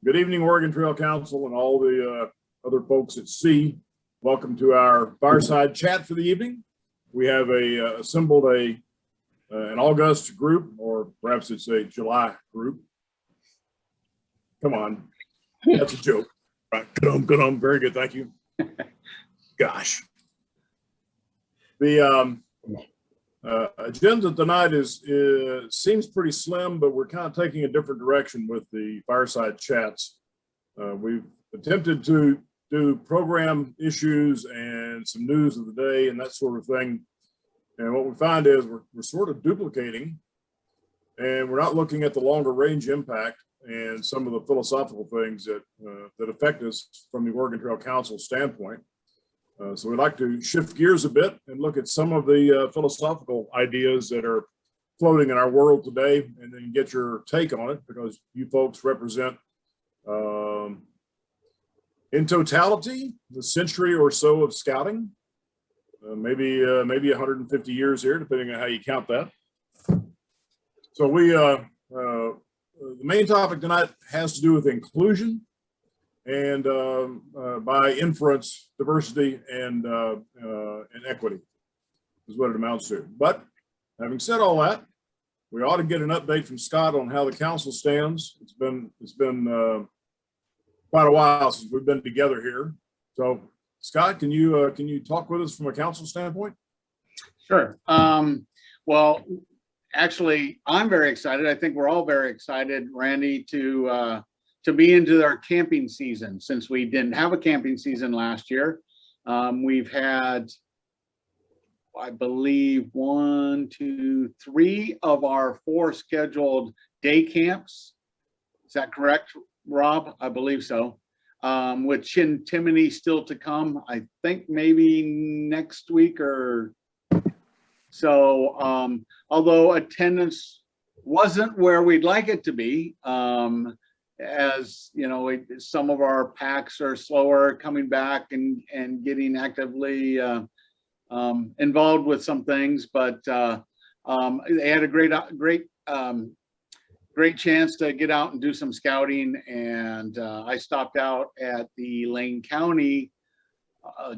Good evening, Oregon Trail Council and all the other folks at sea. Welcome to our fireside chat for the evening. We have assembled an August group, or perhaps it's a July group. Come on, that's a joke. Right. Good on. Very good, thank you. Gosh. The agenda tonight seems pretty slim, but we're kind of taking a different direction with the fireside chats. We've attempted to do program issues and some news of the day and that sort of thing. And what we find is we're sort of duplicating, and we're not looking at the longer range impact and some of the philosophical things that affect us from the Oregon Trail Council standpoint. So we'd like to shift gears a bit and look at some of the philosophical ideas that are floating in our world today, and then get your take on it, because you folks represent, in totality, the century or so of scouting, maybe 150 years here, depending on how you count that. So the main topic tonight has to do with inclusion, and by inference, diversity and equity is what it amounts to. But having said all that, we ought to get an update from Scott on how the council stands. It's been quite a while since we've been together here. So Scott, can you talk with us from a council standpoint? Sure. Well, actually, I'm very excited. I think we're all very excited, Randy, to be into our camping season, since we didn't have a camping season last year. We've had, I believe, 1, 2, 3 of our 4 scheduled day camps. Is that correct, Rob? I believe so. With Chintimony still to come, I think maybe next week or so. Although attendance wasn't where we'd like it to be, as you know, some of our packs are slower coming back and getting actively involved with some things, but they had a great chance to get out and do some scouting. And I stopped out at the Lane County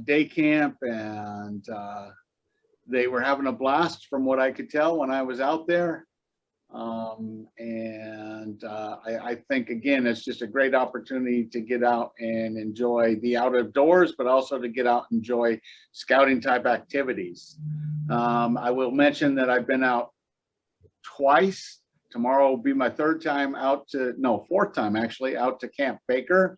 day camp, and they were having a blast from what I could tell when I was out there. I think, again, it's just a great opportunity to get out and enjoy the out of doors, but also to get out and enjoy scouting type activities. I will mention that I've been out twice. Tomorrow will be my fourth time actually, out to Camp Baker.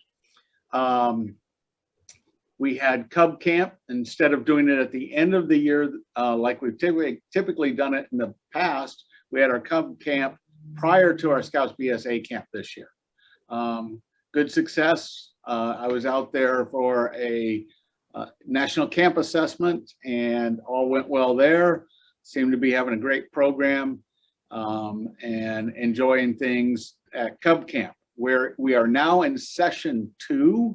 We had Cub Camp. Instead of doing it at the end of the year, like we've typically done it in the past, we had our Cub Camp prior to our Scouts BSA camp this year. Good success. I was out there for a national camp assessment, and all went well there. Seemed to be having a great program and enjoying things at Cub Camp, where we are now in session 2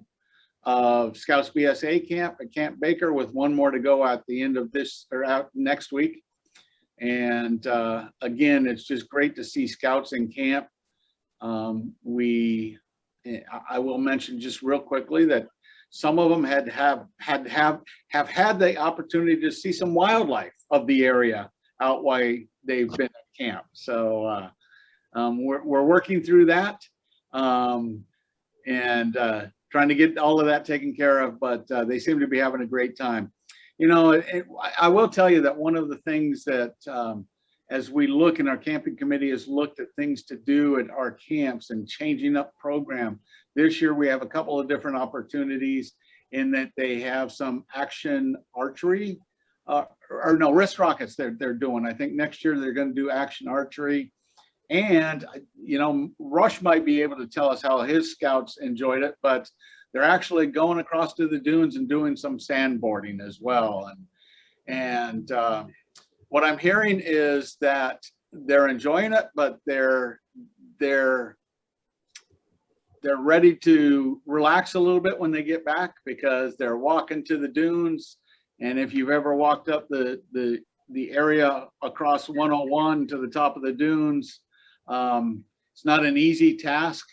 of Scouts BSA camp at Camp Baker, with 1 more to go at the end of this, or out next week. And again, it's just great to see Scouts in camp. I will mention just real quickly that some of them have had the opportunity to see some wildlife of the area out while they've been at camp. So we're working through that, and trying to get all of that taken care of, but they seem to be having a great time. You know, I will tell you that one of the things that, as we look, in our camping committee has looked at things to do at our camps and changing up program. This year we have a couple of different opportunities, in that they have some action archery, or no, wrist rockets they're doing. I think next year they're going to do action archery. And, you know, Rush might be able to tell us how his scouts enjoyed it, but they're actually going across to the dunes and doing some sandboarding as well. And what I'm hearing is that they're enjoying it, but they're ready to relax a little bit when they get back, because they're walking to the dunes. And if you've ever walked up the area across 101 to the top of the dunes, it's not an easy task.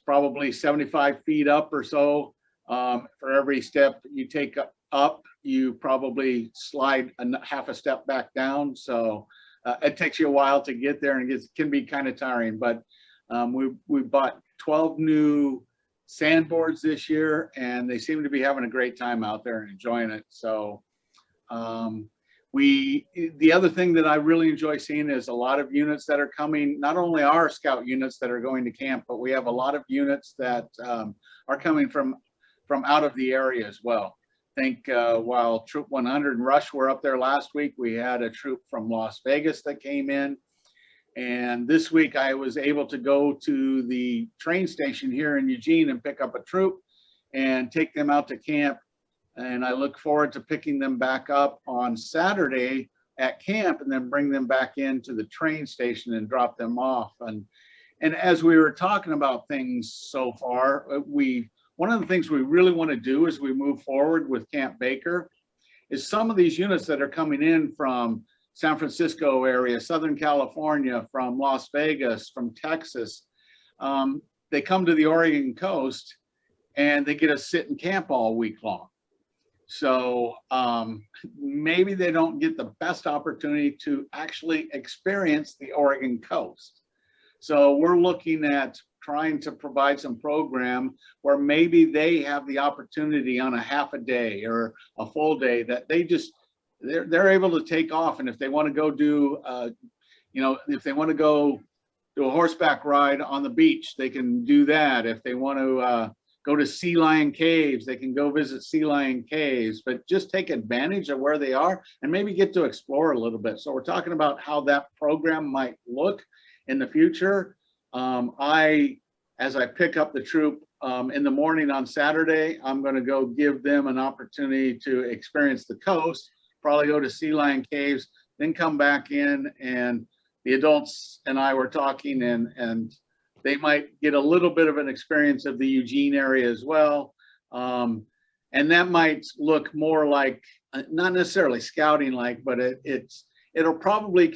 probably 75 feet up or so. For every step you take up, you probably slide half a step back down. So it takes you a while to get there, and it can be kind of tiring. But we bought 12 new sandboards this year, and they seem to be having a great time out there and enjoying it. So the other thing that I really enjoy seeing is a lot of units that are coming, not only our scout units that are going to camp, but we have a lot of units that are coming from out of the area as well. I think while Troop 100 and Rush were up there last week, we had a troop from Las Vegas that came in. And this week I was able to go to the train station here in Eugene and pick up a troop and take them out to camp. And I look forward to picking them back up on Saturday at camp, and then bring them back into the train station and drop them off. And as we were talking about things so far, one of the things we really want to do as we move forward with Camp Baker is some of these units that are coming in from San Francisco area, Southern California, from Las Vegas, from Texas, they come to the Oregon coast and they get to sit in camp all week long. So maybe they don't get the best opportunity to actually experience the Oregon coast. So we're looking at trying to provide some program where maybe they have the opportunity on a half a day or a full day that they're able to take off. And if they want to go do, if they want to go do a horseback ride on the beach, they can do that. If they want to go to Sea Lion Caves, they can go visit Sea Lion Caves, but just take advantage of where they are and maybe get to explore a little bit. So we're talking about how that program might look in the future. As I pick up the troop in the morning on Saturday, I'm going to go give them an opportunity to experience the coast, probably go to Sea Lion Caves, then come back in, and the adults and I were talking, and they might get a little bit of an experience of the Eugene area as well. And that might look more like, not necessarily scouting like, but it'll probably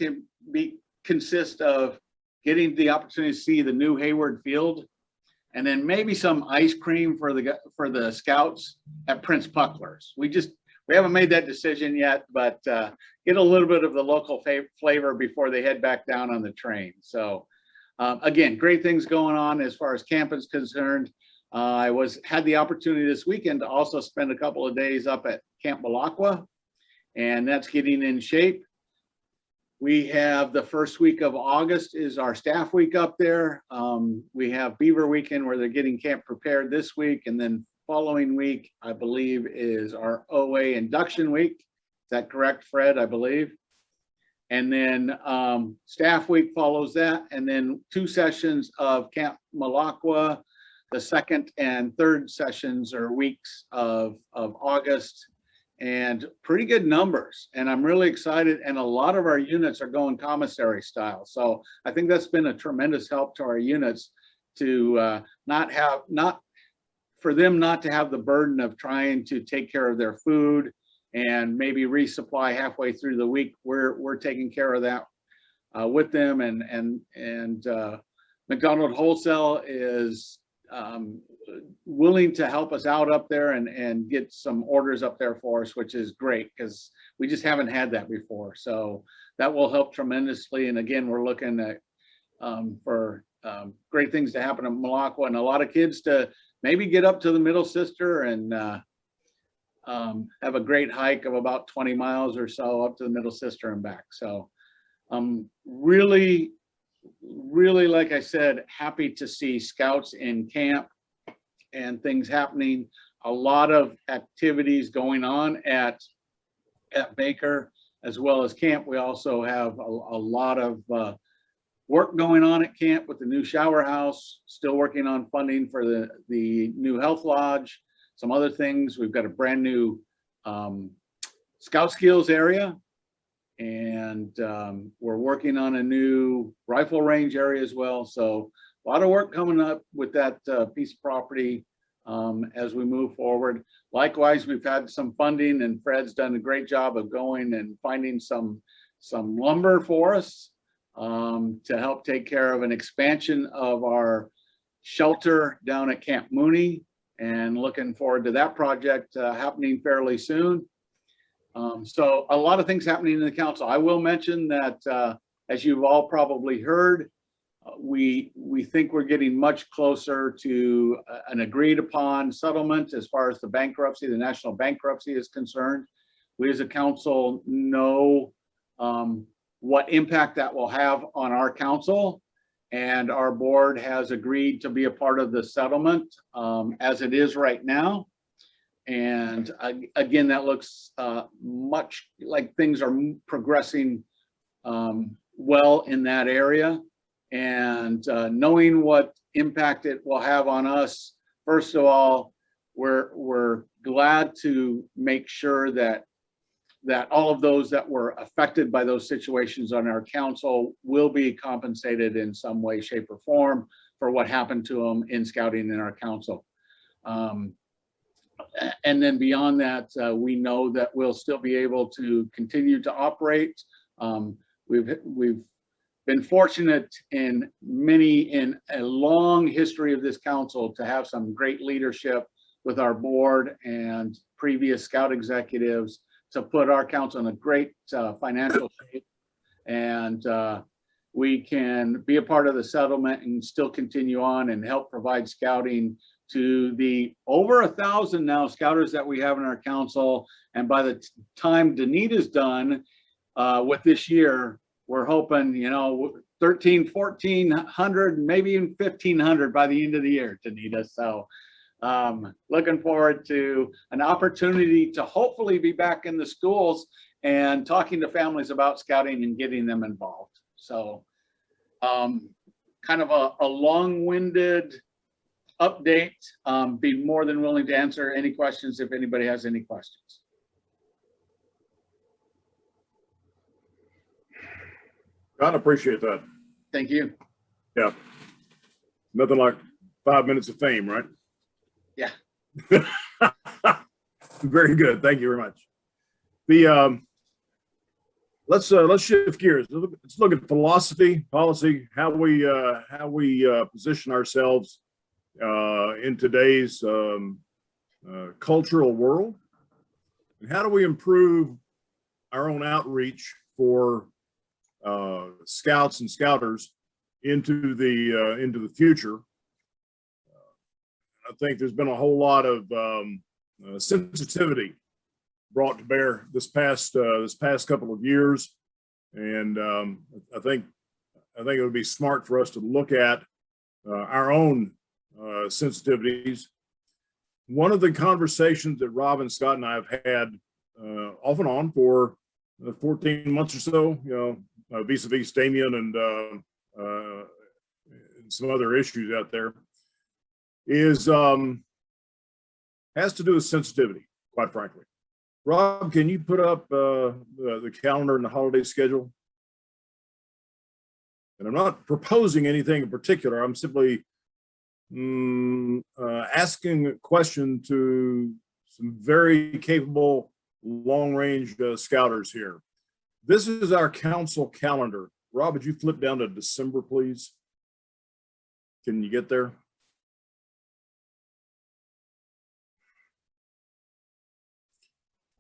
consist of getting the opportunity to see the new Hayward Field, and then maybe some ice cream for the scouts at Prince Puckler's. We haven't made that decision yet, but get a little bit of the local flavor before they head back down on the train. So again, great things going on as far as camp is concerned. I had the opportunity this weekend to also spend a couple of days up at Camp Malacqua, and that's getting in shape. We have the first week of August is our staff week up there. We have Beaver Weekend where they're getting camp prepared this week, and then following week, I believe, is our OA induction week. Is that correct, Fred? I believe. And then staff week follows that, and then 2 sessions of Camp Malacqua. The second and third sessions are weeks of August, and pretty good numbers. And I'm really excited. And a lot of our units are going commissary style. So I think that's been a tremendous help to our units to not for them not to have the burden of trying to take care of their food and maybe resupply halfway through the week. We're taking care of that with them, and McDonald Wholesale is willing to help us out up there and get some orders up there for us, which is great because we just haven't had that before. So that will help tremendously. And again, we're looking at for great things to happen at Malacqua, and a lot of kids to maybe get up to the Middle Sister and have a great hike of about 20 miles or so up to the Middle Sister and back. So really, like I said, happy to see scouts in camp and things happening. A lot of activities going on at Baker as well as camp. We also have a lot of work going on at camp with the new shower house, still working on funding for the new health lodge, some other things. We've got a brand new scout skills area, and we're working on a new rifle range area as well. So a lot of work coming up with that piece of property as we move forward. Likewise, we've had some funding, and Fred's done a great job of going and finding some lumber for us to help take care of an expansion of our shelter down at Camp Mooney, and looking forward to that project happening fairly soon. So a lot of things happening in the council. I will mention that, as you've all probably heard, we think we're getting much closer to an agreed upon settlement as far as the bankruptcy, the national bankruptcy is concerned. We as a council know what impact that will have on our council, and our board has agreed to be a part of the settlement as it is right now. And again, that looks much like things are progressing well in that area. And knowing what impact it will have on us, first of all, we're glad to make sure that all of those that were affected by those situations on our council will be compensated in some way, shape, or form for what happened to them in scouting in our council. And then beyond that, we know that we'll still be able to continue to operate. We've been fortunate in a long history of this council to have some great leadership with our board and previous scout executives to put our council in a great financial shape. And we can be a part of the settlement and still continue on and help provide scouting to the over 1,000 now scouters that we have in our council. And by the time Danita's done with this year, we're hoping, 13, 1,400, maybe even 1,500 by the end of the year, Danita. So looking forward to an opportunity to hopefully be back in the schools and talking to families about scouting and getting them involved. So kind of a long-winded update. Be more than willing to answer any questions if anybody has any questions. I appreciate that. Thank you. Yeah. Nothing like 5 minutes of fame, right? Yeah. Very good. Thank you very much. The let's shift gears. Let's look at philosophy, policy, how we position ourselves in today's cultural world, and how do we improve our own outreach for scouts and scouters into the future. I think there's been a whole lot of sensitivity brought to bear this past couple of years, and I think it would be smart for us to look at our own sensitivities. One of the conversations that Rob and Scott and I have had off and on for 14 months or so, vis-a-vis Damien and some other issues out there, is has to do with sensitivity, quite frankly. Rob, can you put up the calendar and the holiday schedule? And I'm not proposing anything in particular. I'm simply asking a question to some very capable long-range scouters here. This is our council calendar. Rob, would you flip down to December, please? Can you get there?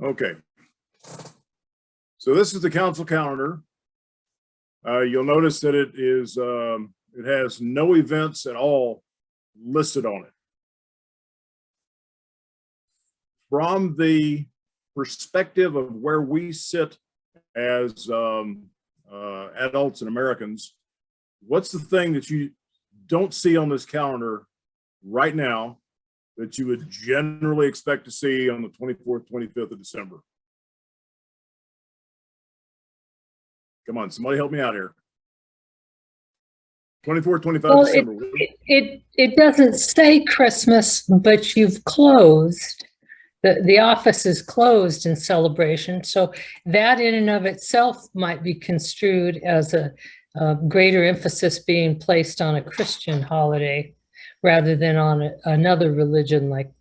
Okay. So this is the council calendar. You'll notice that it has no events at all listed on it. From the perspective of where we sit as adults and Americans, what's the thing that you don't see on this calendar right now that you would generally expect to see on the 24th, 25th of December? Come on, somebody help me out here. 24th, 25th December. It doesn't say Christmas, but you've closed. The office is closed in celebration. So that in and of itself might be construed as a greater emphasis being placed on a Christian holiday rather than on another religion like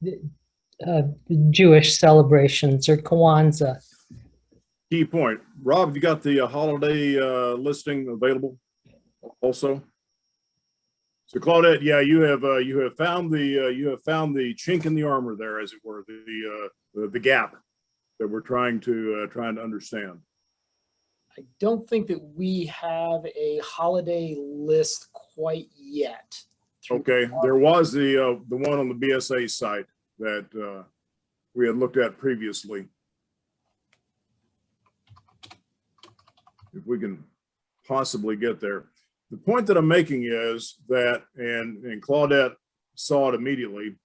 Jewish celebrations or Kwanzaa. Key point. Rob, have you got the holiday listing available also? So Claudette, yeah, you have found the chink in the armor there, as it were, the gap that we're trying to understand. I don't think that we have a holiday list quite yet. Okay, there was the one on the BSA site that we had looked at previously. If we can possibly get there. The point that I'm making is that, and Claudette saw it immediately,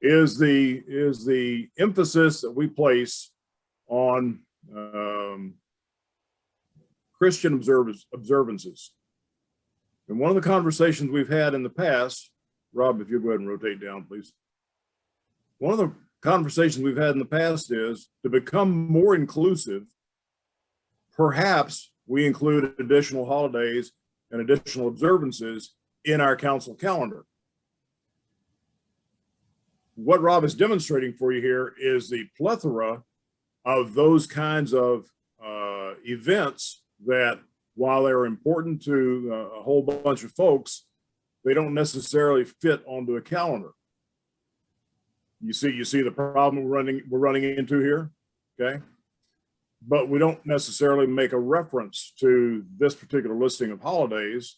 is the emphasis that we place on Christian observances. And one of the conversations we've had in the past, Rob, if you'll go ahead and rotate down, please. One of the conversations we've had in the past is to become more inclusive, perhaps we include additional holidays and additional observances in our council calendar. What Rob is demonstrating for you here is the plethora of those kinds of events that, while they're important to a whole bunch of folks, they don't necessarily fit onto a calendar. You see the problem we're running into here, okay? But we don't necessarily make a reference to this particular listing of holidays.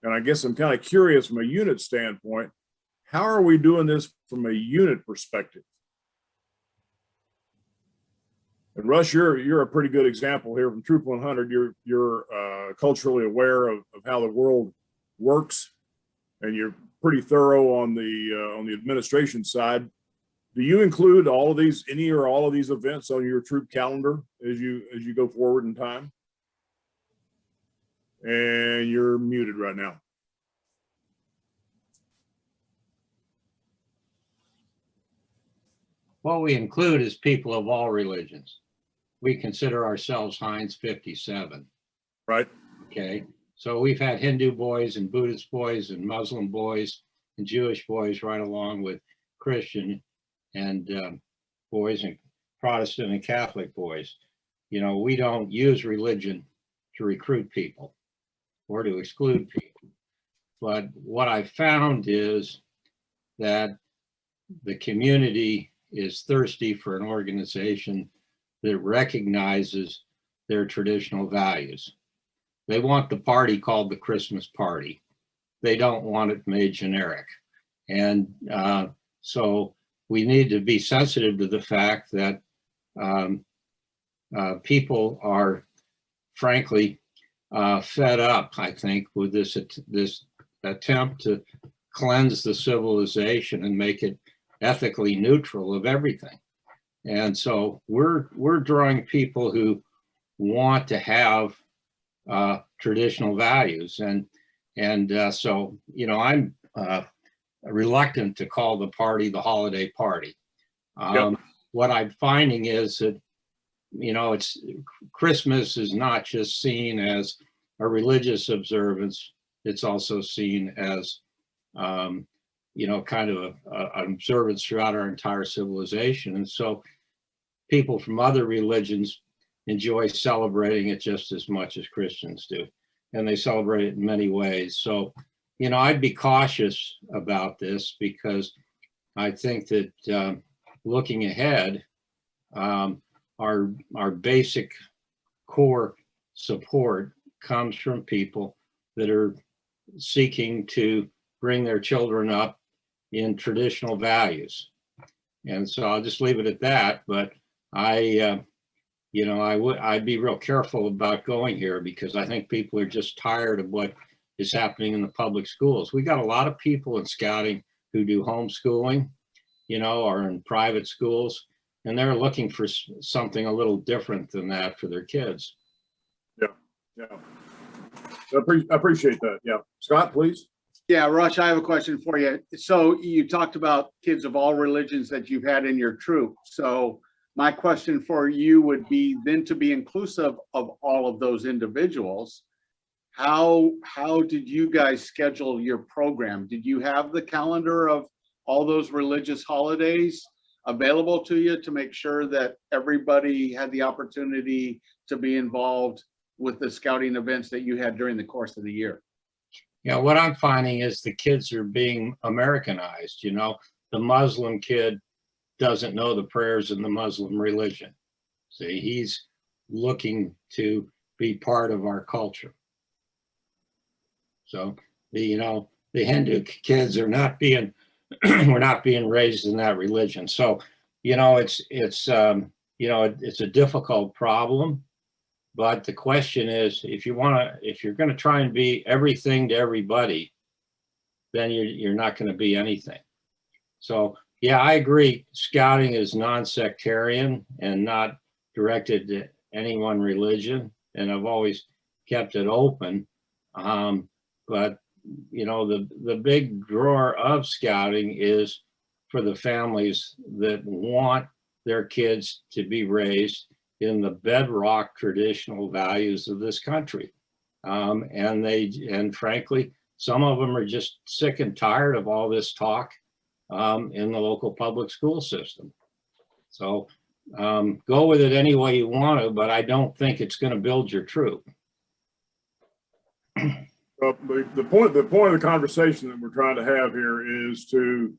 And I guess I'm kind of curious from a unit standpoint, how are we doing this from a unit perspective? And Russ, you're a pretty good example here from Troop 100. You're culturally aware of how the world works, and you're pretty thorough on the administration side. Do you include all of these, any or all of these events on your troop calendar as you go forward in time? And you're muted right now. What we include is people of all religions. We consider ourselves Heinz 57. Right. Okay. So we've had Hindu boys and Buddhist boys and Muslim boys and Jewish boys right along with Christian and boys and Protestant and Catholic boys. You know, we don't use religion to recruit people or to exclude people. But what I found is that the community is thirsty for an organization that recognizes their traditional values. They want the party called the Christmas party. They don't want it made generic. And so we need to be sensitive to the fact that people are frankly fed up, I think, with this attempt to cleanse the civilization and make it ethically neutral of everything. And so we're drawing people who want to have traditional values. And so, you know, I'm reluctant to call the party the holiday party. Yep. What I'm finding is that, you know, Christmas is not just seen as a religious observance, it's also seen as, you know, kind of an observance throughout our entire civilization. And so people from other religions enjoy celebrating it just as much as Christians do. And they celebrate it in many ways. So, you know, I'd be cautious about this because I think that looking ahead, our basic core support comes from people that are seeking to bring their children up in traditional values. And so I'll just leave it at that. But you know, I'd be real careful about going here because I think people are just tired of what is happening in the public schools. We got a lot of people in scouting who do homeschooling, you know, or in private schools, and they're looking for something a little different than that for their kids. Yeah. I appreciate that. Yeah. Scott, please. Yeah, Rush, I have a question for you. So you talked about kids of all religions that you've had in your troop. So my question for you would be then, to be inclusive of all of those individuals, how did you guys schedule your program? Did you have the calendar of all those religious holidays available to you to make sure that everybody had the opportunity to be involved with the scouting events that you had during the course of the year? what I'm finding is the kids are being Americanized. The Muslim kid doesn't know the prayers in the Muslim religion. See, he's looking to be part of our culture. So the Hindu kids are not being we're not being raised in that religion. So it's a difficult problem. But the question is, if you're going to try and be everything to everybody, then you're not going to be anything. So yeah, I agree. Scouting is non-sectarian and not directed to any one religion, and I've always kept it open. But the big draw of scouting is for the families that want their kids to be raised in the bedrock traditional values of this country. And frankly, some of them are just sick and tired of all this talk in the local public school system. So go with it any way you want to, but I don't think it's going to build your troop. Well, the point of the conversation that we're trying to have here is to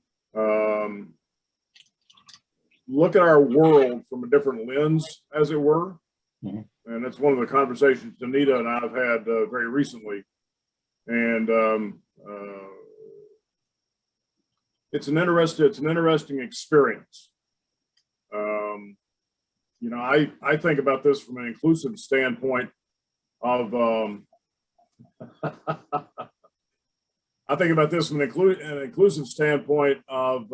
look at our world from a different lens, as it were. Mm-hmm. And that's one of the conversations Anita and I have had very recently. And it's an interesting experience. I think about this from an inclusive standpoint of I think about this from an inclusive standpoint of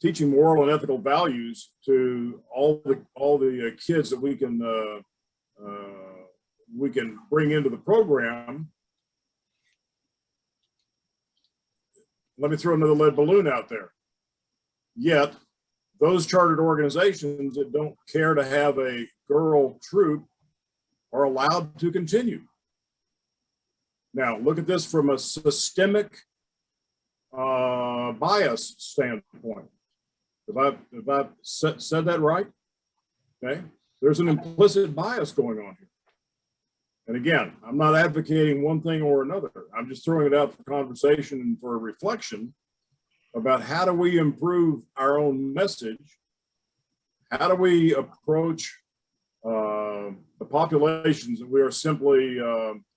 teaching moral and ethical values to all the kids that we can bring into the program. Let me throw another lead balloon out there. Yet, those chartered organizations that don't care to have a girl troop are allowed to continue. Now, look at this from a systemic bias standpoint. If I've said that right, okay? There's an implicit bias going on here. And again, I'm not advocating one thing or another. I'm just throwing it out for conversation and for reflection about how do we improve our own message? How do we approach the populations that we are simply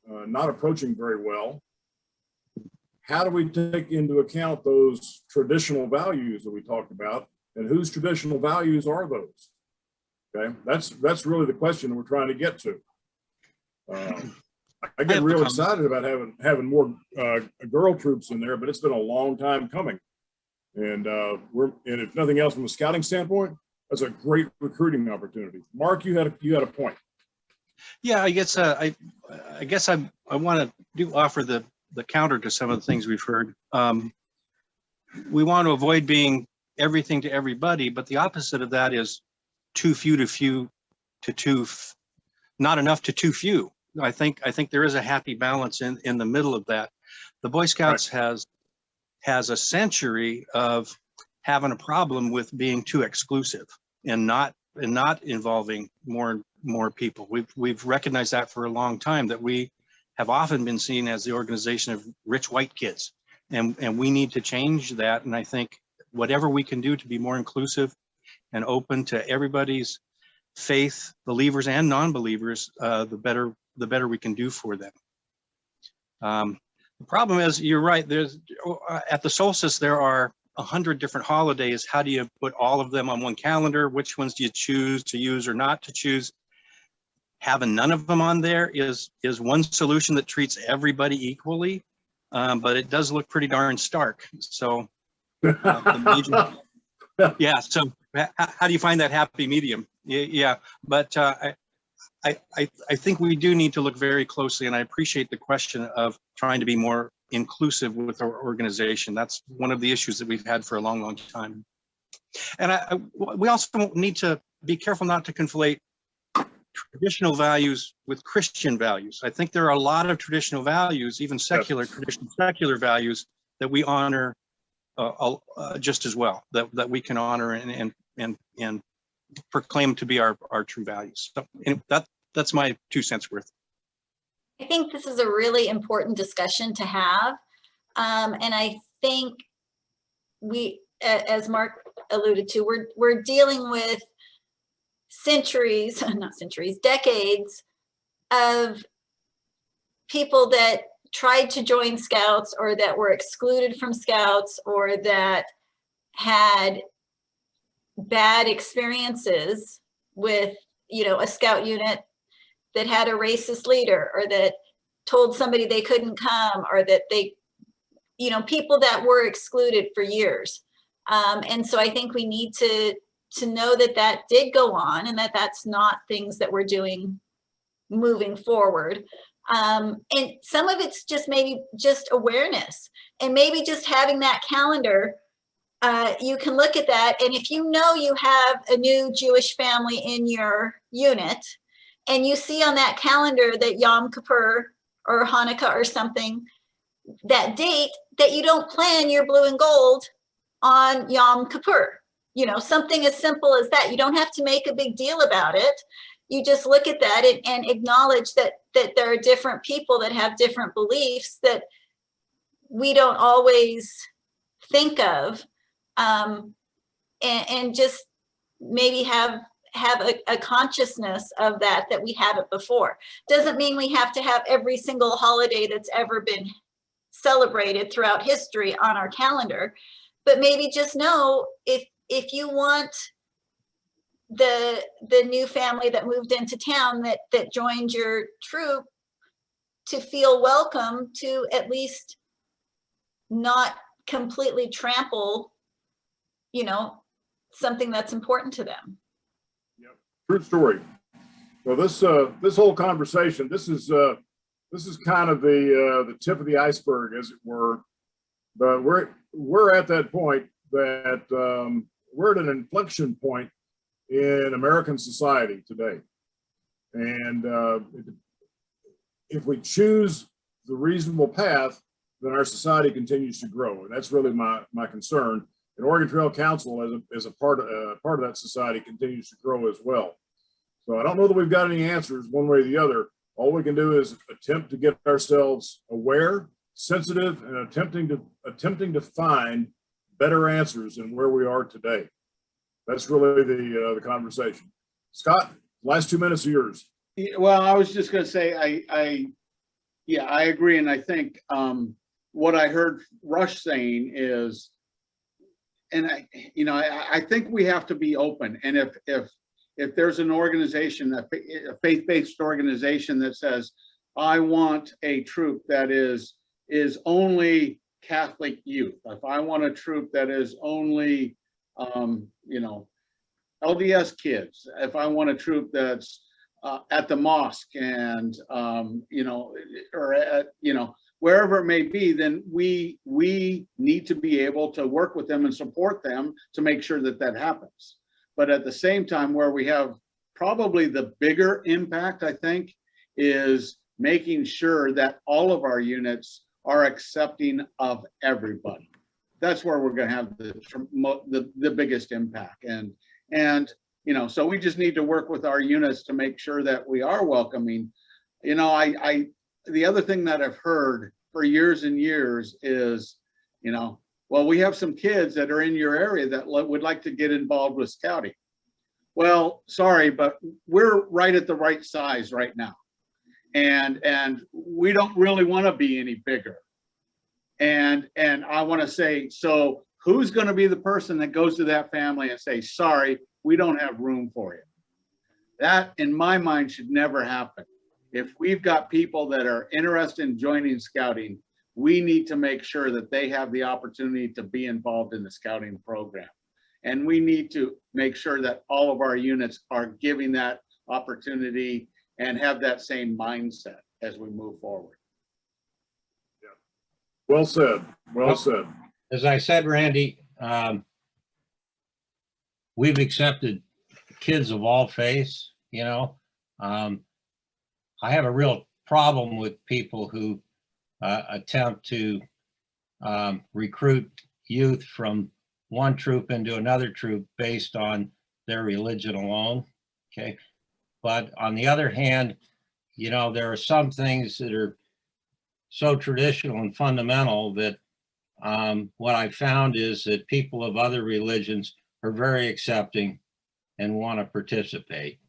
not approaching very well? How do we take into account those traditional values that we talked about, and whose traditional values are those? Okay, that's really the question that we're trying to get to. I get real excited about having more girl troops in there, but it's been a long time coming. And if nothing else, from a scouting standpoint, that's a great recruiting opportunity. Mark, you had a point. Yeah, I guess I want to offer the counter to some of the things we've heard. We want to avoid being everything to everybody, but the opposite of that is too few to not enough to too few. I think there is a happy balance in the middle of that. The Boy Scouts has a century of having a problem with being too exclusive and not involving more people. We've recognized that for a long time, that we have often been seen as the organization of rich white kids, and we need to change that. And I think whatever we can do to be more inclusive and open to everybody's faith, believers and non-believers, the better we can do for them. The problem is, you're right, there's at the solstice there are 100 different holidays. How do you put all of them on one calendar? Which ones do you choose to use or not to choose? Having none of them on there is one solution that treats everybody equally, but it does look pretty darn stark. So yeah, so how do you find that happy medium? Yeah, but I think we do need to look very closely, and I appreciate the question of trying to be more inclusive with our organization. That's one of the issues that we've had for a long, long time. And we also need to be careful not to conflate traditional values with Christian values. I think there are a lot of traditional values, even secular, traditional secular values, that we honor just as well, that we can honor and proclaim to be our true values. So that's my 2 cents worth. I think this is a really important discussion to have. And I think we, as Mark alluded to, we're dealing with centuries, not centuries, decades of people that tried to join Scouts or that were excluded from Scouts or that had bad experiences with, you know, a Scout unit that had a racist leader or that told somebody they couldn't come, or that they, you know, people that were excluded for years. And so I think we need to know that that did go on and that that's not things that we're doing moving forward. And some of it's just maybe just awareness, and maybe just having that calendar. You can look at that, and if you know you have a new Jewish family in your unit, and you see on that calendar that Yom Kippur or Hanukkah or something, that date, that you don't plan your blue and gold on Yom Kippur. You know, something as simple as that. You don't have to make a big deal about it. You just look at that and acknowledge that there are different people that have different beliefs that we don't always think of, and just maybe have a consciousness of that we haven't before. Doesn't mean we have to have every single holiday that's ever been celebrated throughout history on our calendar, but maybe just know if you want the new family that moved into town that joined your troop to feel welcome, to at least not completely trample, you know, something that's important to them. Yep. True story. So this whole conversation, this is kind of the tip of the iceberg, as it were. But we're at that point that we're at an inflection point in American society today, and if we choose the reasonable path, then our society continues to grow, and that's really my concern. And Oregon Trail Council, as a part of that society, continues to grow as well. So I don't know that we've got any answers one way or the other. All we can do is attempt to get ourselves aware, sensitive, and attempting to find better answers than where we are today. That's really the conversation. Scott, last 2 minutes are yours. Well, I was just going to say, I agree. And I think what I heard Rush saying is, and I think we have to be open. And if there's an organization, a faith-based organization that says, I want a troop that is only Catholic youth, if I want a troop that is only, LDS kids, if I want a troop that's at the mosque and, or at, wherever it may be, then we need to be able to work with them and support them to make sure that that happens. But at the same time, where we have probably the bigger impact, I think, is making sure that all of our units are accepting of everybody. That's where we're going to have the biggest impact. And so we just need to work with our units to make sure that we are welcoming. The other thing that I've heard for years and years is, well, we have some kids that are in your area that would like to get involved with scouting. Well, sorry, but we're right at the right size right now. And we don't really want to be any bigger. And I want to say, so who's going to be the person that goes to that family and say, sorry, we don't have room for you? That, in my mind, should never happen. If we've got people that are interested in joining scouting, we need to make sure that they have the opportunity to be involved in the scouting program. And we need to make sure that all of our units are giving that opportunity and have that same mindset as we move forward. Yeah. Well said. Well said. As I said, Randy, we've accepted kids of all faiths, I have a real problem with people who attempt to recruit youth from one troop into another troop based on their religion alone. Okay. But on the other hand, you know, there are some things that are so traditional and fundamental that what I found is that people of other religions are very accepting and want to participate.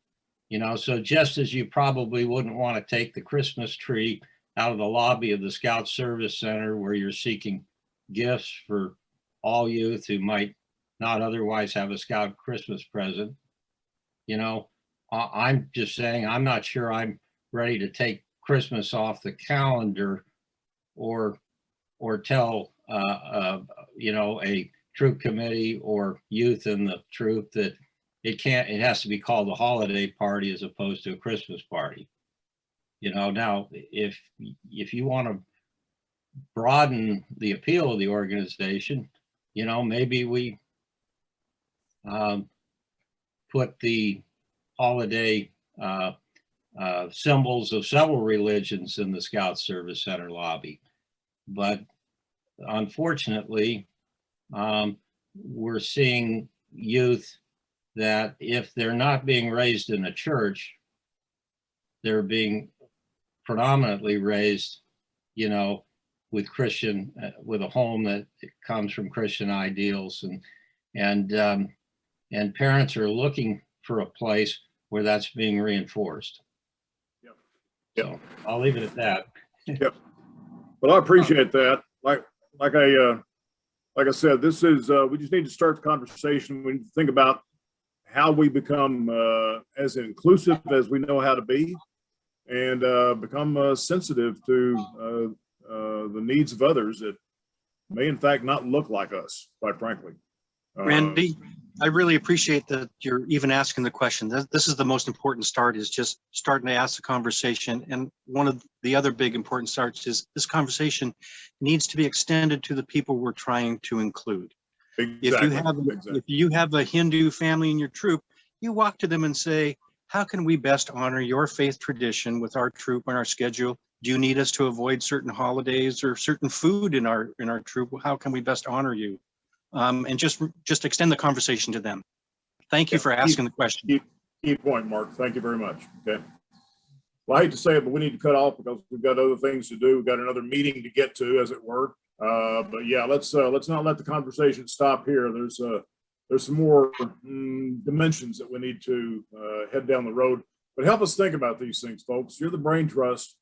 You know, so just as you probably wouldn't want to take the Christmas tree out of the lobby of the Scout Service Center where you're seeking gifts for all youth who might not otherwise have a Scout Christmas present, you know, I'm just saying, I'm not sure I'm ready to take Christmas off the calendar or tell, you know, a troop committee or youth in the troop that it has to be called a holiday party as opposed to a Christmas party. You know, now, if you want to broaden the appeal of the organization, you know, maybe we put the holiday symbols of several religions in the Scout Service Center lobby. But unfortunately, we're seeing youth that if they're not being raised in a church, they're being predominantly raised, you know, with Christian, with a home that comes from Christian ideals, and parents are looking for a place where that's being reinforced. Yep. So I'll leave it at that. Yep. Well, I appreciate that. Like I said, this is, we just need to start the conversation. We need to think about how we become as inclusive as we know how to be, and become sensitive to the needs of others that may in fact not look like us, quite frankly. Randy, I really appreciate that you're even asking the question. This is the most important start, is just starting to ask the conversation. And one of the other big important starts is this conversation needs to be extended to the people we're trying to include. Exactly. If you have a Hindu family in your troop, you walk to them and say, how can we best honor your faith tradition with our troop and our schedule? Do you need us to avoid certain holidays or certain food in our troop? How can we best honor you? And just extend the conversation to them. Thank you for asking the question. Key point, Mark. Thank you very much. Okay. Well, I hate to say it, but we need to cut off because we've got other things to do. We've got another meeting to get to, as it were. But yeah, let's not let the conversation stop here. There's some more dimensions that we need to head down the road. But help us think about these things, folks. You're the brain trust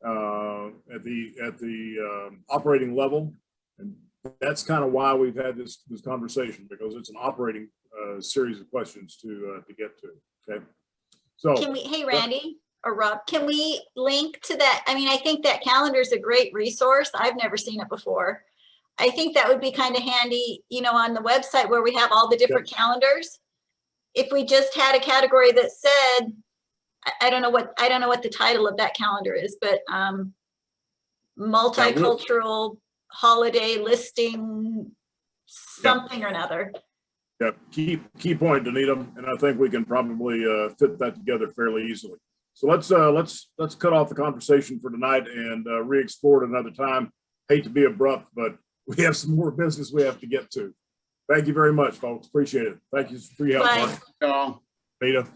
at the operating level, and that's kind of why we've had this conversation, because it's an operating series of questions to get to. Okay, so Can we, hey, Randy or Rob, can we link to that? I mean, I think that calendar is a great resource. I've never seen it before. I think that would be kind of handy, you know, on the website where we have all the different calendars. If we just had a category that said, I don't know what the title of that calendar is, but multicultural holiday listing, something or another. yeah, key point, Danita, and I think we can probably fit that together fairly easily. So let's cut off the conversation for tonight and re-explore it another time. Hate to be abrupt, but we have some more business we have to get to. Thank you very much, folks. Appreciate it. Thank you for your help, Bye. Mark. Danita.